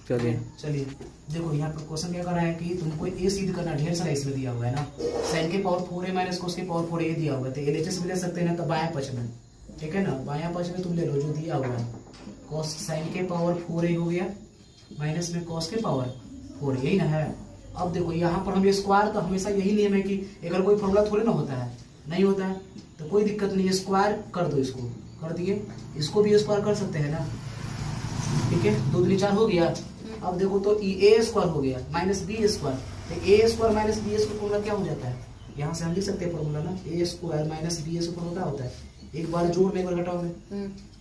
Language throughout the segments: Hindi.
चलिए चलिए देखो यहाँ पर क्वेश्चन क्या कर रहा है कि तुमको ए सिद्ध करना, ढेर सारा इसमें दिया हुआ है ना, साइन के पावर 4a माइनस कोस के पावर 4a दिया हुआ है, तो एलएचएस भी ले सकते हैं ना, तो बायां पक्ष में, ठीक है ना, बायां पक्ष में तुम ले लो जो दिया हुआ है, कॉस साइन के पावर 4a हो गया माइनस में कॉस के पावर 4, यही ना है। अब देखो यहाँ पर हम स्क्वायर, तो हमेशा यही नियम है कि अगर कोई फॉर्मूला थोड़ी ना होता है, नहीं होता है तो कोई दिक्कत नहीं है, स्क्वायर कर दो, इसको कर दिए, इसको भी स्क्वायर कर सकते हैं ना, ठीक है, 2 दूनी 4 हो गया। अब देखो तो ए स्क्वायर हो गया माइनस बी स्क्वायर, तो A square minus B square formula क्या हो जाता है, यहाँ से हम लिख सकते हैं फॉर्मूला ना, ए स्क्वायर माइनस बी स्क्वायर क्या होता है, एक बार जोड़ में एक बार घटाओ में,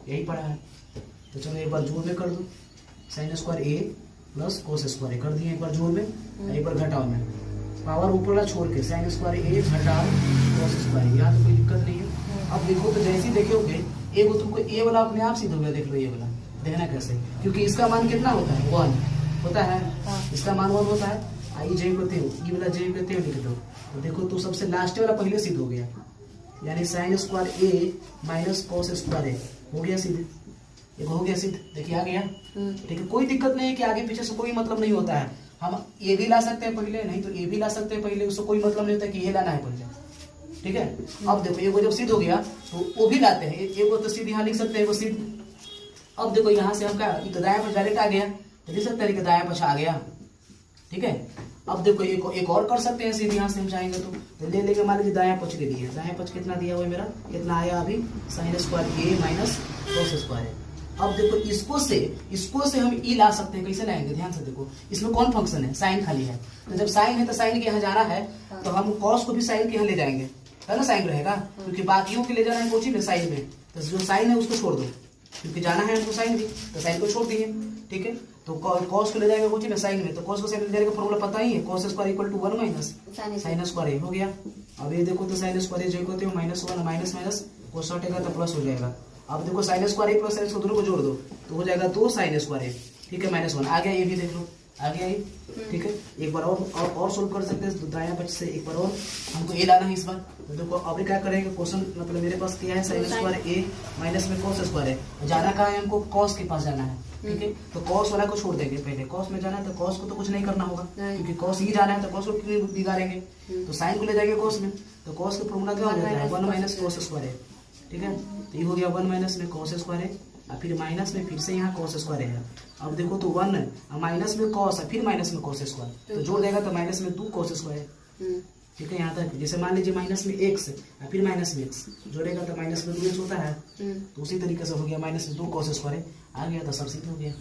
यही पढ़ा है। तो चलो एक बार जोड़ में कर दो, साइन स्क्वायर ए प्लस कोस स्क्वायर ए कर दिए एक बार जोड़ में, एक बार घटाओ में, पावर ऊपर वाला छोड़ के साइन स्क्वायर ए घटाओ कोस स्क्वायर, यहाँ तो कोई दिक्कत नहीं है। अब देखो तो जैसे ही देखोगे ए वो तुमको ए वाला अपने आप सिद्ध हो गया, देख लो ये वाला, देखना कैसे, क्योंकि इसका मान कितना होता है 1 होता है, इसका मान 1 होता है, आई जे कहते हो, ई वाला जे कहते हो, लिख दो। तो देखो तो सबसे लास्ट वाला पहले सिद्ध हो गया, यानी साइन स्क्वायर ए माइनस कॉस स्क्वायर ए हो गया सिद्ध, एक हो गया सिद्ध, देखिए आ गया, ठीक है, कोई दिक्कत नहीं है कि आगे पीछे से कोई मतलब नहीं होता है, हम ए भी ला सकते हैं पहले, नहीं तो ए भी ला सकते हैं पहले, उससे कोई मतलब नहीं होता कि ये लाना है पहले, ठीक है। अब देखो ये वो जब सिद्ध हो गया तो वो भी लाते हैं, एक वो तो सिद्ध यहाँ लिख सकते हैं वो सिद्ध। अब देखो यहाँ से हम क्या दायां पक्ष डायरेक्ट आ गया, तो लिख सकते हैं कि दायां पक्ष आ गया, ठीक है। अब देखो एक और कर सकते हैं सिद्ध, यहाँ से हम चाहेंगे तो ले लेंगे, मान लीजिए दायां पक्ष ले दिया, दायां पक्ष कितना दिया हुआ है मेरा, कितना आया अभी, साइन स्क्वायर ए माइनस कोस स्क्वायर है। अब देखो इसको से हम ई ला सकते हैं, कैसे लाएंगे, ध्यान से देखो, इसमें कौन फंक्शन है, साइन खाली है, तो जब साइन है तो साइन के यहाँ जाना है, तो हम कॉस को भी साइन के यहाँ ले जाएंगे, है ना, साइन रहेगा, क्योंकि बाकियों के ले जाना है कोची में साइन में, तो जो साइन है उसको छोड़ दो, क्योंकि जाना है हमको साइन भी, तो साइन को छोड़ दिए, ठीक है। तो कॉस को ले जाएंगे कोची में साइन में, तो कॉस को साइन ले जाएगा, फॉर्मूला पता ही है, cos square equal to 1 minus sine square हो गया। अब ये देखो तो साइन स्क्वायर जो कहते हो -1 माइनस माइनस कोस हटेगा तो प्लस हो जाएगा। अब देखो साइन स्क्वायर ए प्लस साइन स्क्वायर दोनों को जोड़ दो तो हो जाएगा 2 साइन स्क्वायर ए, ठीक है, -1 आ गया, ये भी देख लो आ गया ये, ठीक है। एक बार और सोल्व कर सकते हैं, दायां पक्ष से एक बार और हमको ए लाना है इस बार, तो देखो अब क्या करेंगे, क्वेश्चन मतलब मेरे पास क्या है, साइन स्क्वायर ए माइनस में कोस स्क्वायर है, जाना कहाँ है हमको, कॉस के पास जाना है, ठीक है। तो कॉस वाला को छोड़ देंगे, पहले कॉस में जाना है तो कॉस को तो कुछ नहीं करना होगा, क्योंकि कॉस ही जाना है, तो कॉस को क्यों बिगाड़ेंगे, तो साइन को ले जाएंगे कॉस में, तो कॉस का फॉर्मूला क्या हो जाता है, 1 माइनस कोस स्क्वायर है, ठीक है। तो ये हो गया 1 माइनस में कोस स्क्वायर है, और फिर माइनस में फिर से यहाँ कोस स्क्वायर है। अब देखो तो 1 माइनस में कॉस है, फिर माइनस में कोस स्क्वायर, तो जोड़ देगा तो माइनस में 2 कोस स्क्वायर, ठीक है। यहाँ तक जैसे मान लीजिए माइनस में x और फिर माइनस में x जोड़ेगा तो माइनस में 2x होता है, तो उसी तरीके से हो गया माइनस में 2 कोस स्क्वायर आ गया, तो सब सिद्ध हो गया।